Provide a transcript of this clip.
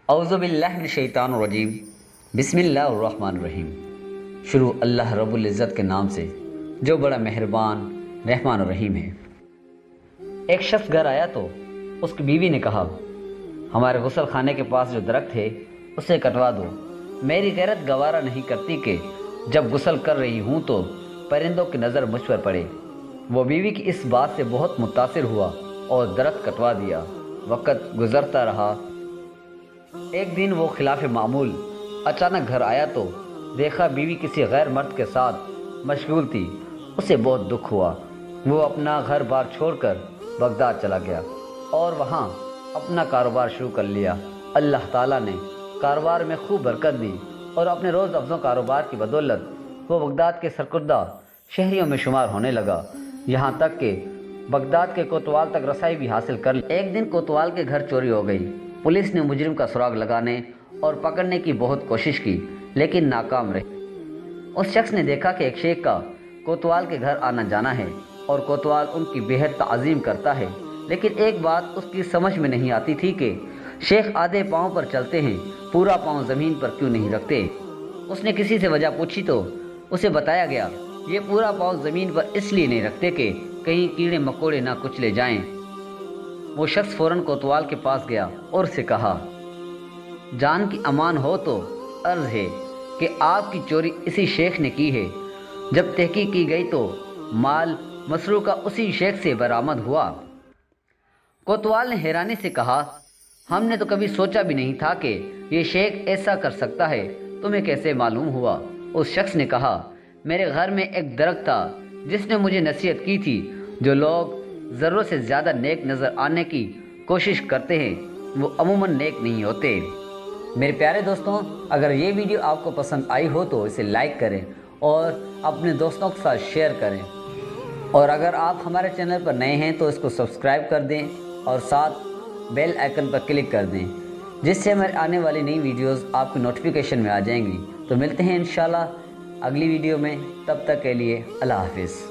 اعوذ باللہ من الشیطان الرجیم، بسم اللہ الرحمن الرحیم۔ شروع اللہ رب العزت کے نام سے جو بڑا مہربان رحمان الرحیم ہے۔ ایک شخص گھر آیا تو اس کی بیوی نے کہا، ہمارے غسل خانے کے پاس جو درخت ہے اسے کٹوا دو، میری غیرت گوارا نہیں کرتی کہ جب غسل کر رہی ہوں تو پرندوں کی نظر مجھ پر پڑے۔ وہ بیوی کی اس بات سے بہت متاثر ہوا اور درخت کٹوا دیا۔ وقت گزرتا رہا۔ ایک دن وہ خلاف معمول اچانک گھر آیا تو دیکھا بیوی کسی غیر مرد کے ساتھ مشغول تھی۔ اسے بہت دکھ ہوا۔ وہ اپنا گھر بار چھوڑ کر بغداد چلا گیا اور وہاں اپنا کاروبار شروع کر لیا۔ اللہ تعالیٰ نے کاروبار میں خوب برکت دی اور اپنے روز افزوں کاروبار کی بدولت وہ بغداد کے سرکردہ شہریوں میں شمار ہونے لگا، یہاں تک کہ بغداد کے کوتوال تک رسائی بھی حاصل کر لی۔ ایک دن کوتوال کے گھر چوری ہو گئی۔ پولیس نے مجرم کا سراغ لگانے اور پکڑنے کی بہت کوشش کی لیکن ناکام رہی۔ اس شخص نے دیکھا کہ ایک شیخ کا کوتوال کے گھر آنا جانا ہے اور کوتوال ان کی بہت تعظیم کرتا ہے، لیکن ایک بات اس کی سمجھ میں نہیں آتی تھی کہ شیخ آدھے پاؤں پر چلتے ہیں، پورا پاؤں زمین پر کیوں نہیں رکھتے۔ اس نے کسی سے وجہ پوچھی تو اسے بتایا گیا، یہ پورا پاؤں زمین پر اس لیے نہیں رکھتے کہ کہیں کیڑے مکوڑے نہ کچلے جائیں۔ وہ شخص فوراً کوتوال کے پاس گیا اور اسے کہا، جان کی امان ہو تو عرض ہے کہ آپ کی چوری اسی شیخ نے کی ہے۔ جب تحقیق کی گئی تو مال مسروقہ اسی شیخ سے برآمد ہوا۔ کوتوال نے حیرانی سے کہا، ہم نے تو کبھی سوچا بھی نہیں تھا کہ یہ شیخ ایسا کر سکتا ہے، تمہیں کیسے معلوم ہوا؟ اس شخص نے کہا، میرے گھر میں ایک درخت تھا جس نے مجھے نصیحت کی تھی، جو لوگ ضرورت سے زیادہ نیک نظر آنے کی کوشش کرتے ہیں وہ عموماً نیک نہیں ہوتے۔ میرے پیارے دوستوں، اگر یہ ویڈیو آپ کو پسند آئی ہو تو اسے لائک کریں اور اپنے دوستوں کے ساتھ شیئر کریں، اور اگر آپ ہمارے چینل پر نئے ہیں تو اس کو سبسکرائب کر دیں اور ساتھ بیل آئیکن پر کلک کر دیں، جس سے ہمارے آنے والی نئی ویڈیوز آپ کی نوٹیفیکیشن میں آ جائیں گی۔ تو ملتے ہیں انشاءاللہ اگلی ویڈیو میں، تب تک کے لیے اللہ حافظ۔